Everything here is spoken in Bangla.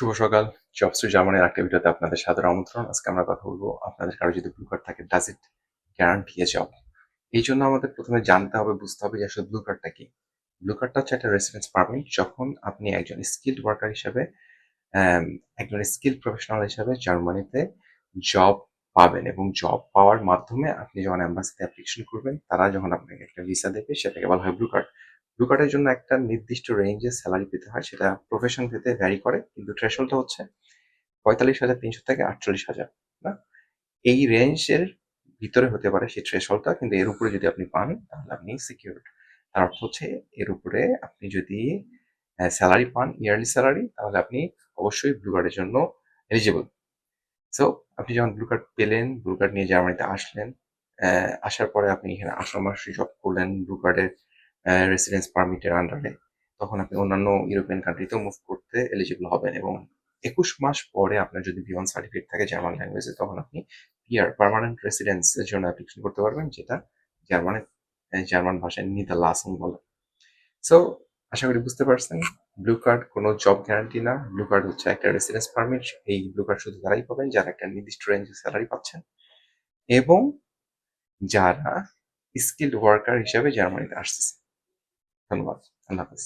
শুভ সকাল। জবস টু জার্মানির একটা ভিডিওতে আপনাদের সাদর আমন্ত্রণ। আজকে আমরা কথা বলবো আপনাদের কারো যদি ব্লু কার্ড থাকে does it guarantee A job. এই জন্য আমাদের প্রথমে জানতে হবে, বুঝতে হবে যে আসলে ব্লু কার্ডটা কি। ব্লু কার্ডটা হচ্ছে একটা রেসিডেন্স পারমিট। যখন আপনি একজন স্কিল্ড ওয়ার্কার হিসেবে আম একজন স্কিল প্রফেশনাল হিসেবে জার্মানিতে জব পাবেন এবং জব পাওয়ার মাধ্যমে আপনি যখন এম্বাসিতে অ্যাপ্লিকেশন করবেন, তারা যখন আপনাকে একটা ভিসা দেবে সেটাকে বলা হয় ব্লু কার্ড। ব্লু কার্ডের জন্য একটা নির্দিষ্ট রেঞ্জে সেলারি পেতে হয়, সেটা প্রফেশন ভেদে ভ্যারি করে, কিন্তু থ্রেশহোল্ডটা হচ্ছে ৪৫,৩০০ থেকে ৪৮,০০০, না? এই রেঞ্জের ভিতরে হতে পারে সেই থ্রেশহোল্ডটা, কিন্তু এর উপরে যদি আপনি পান তাহলে আপনি সিকিউরড। তার অর্থ হচ্ছে এর উপরে আপনি যদি স্যালারি পান, ইয়ারলি স্যালারি, তাহলে আপনি অবশ্যই ব্লু কার্ডের জন্য এলিজিবল। সো আপনি যখন ব্লু কার্ড পেলেন, ব্লু কার্ড নিয়ে জার্মানিতে আসলেন, আসার পরে আপনি এখানে ১৮ মাস জব করলেন ব্লু কার্ডের রেসিডেন্স পারমিটের আন্ডারে, তখন আপনি অন্যান্য ইউরোপিয়ান কান্ট্রিতেও মুভ করতে এলিজিবল হবেন এবং ২১ মাস পরে আপনার যদি বি1 সার্টিফিকেট থাকে জার্মান ল্যাঙ্গুয়েজে, তখন আপনি পিআর পার্মানেন্ট রেসিডেন্সের জন্য অ্যাপ্লিকেশন করতে পারবেন, যেটা জার্মানে জার্মান ভাষায় নিদালাসন বলে। সো আশা করি বুঝতে পারছেন, ব্লু কার্ড কোনো জব গ্যারান্টি না। ব্লু কার্ড হচ্ছে একটা রেসিডেন্স পারমিট। এই ব্লু কার্ড শুধু তারাই পাবেন যারা একটা নির্দিষ্ট রেঞ্জে স্যালারি পাচ্ছেন এবং যারা স্কিল্ড ওয়ার্কার হিসেবে জার্মানিতে আসতেছে। ধন্যবাদ। আল্লাহ হাফেজ।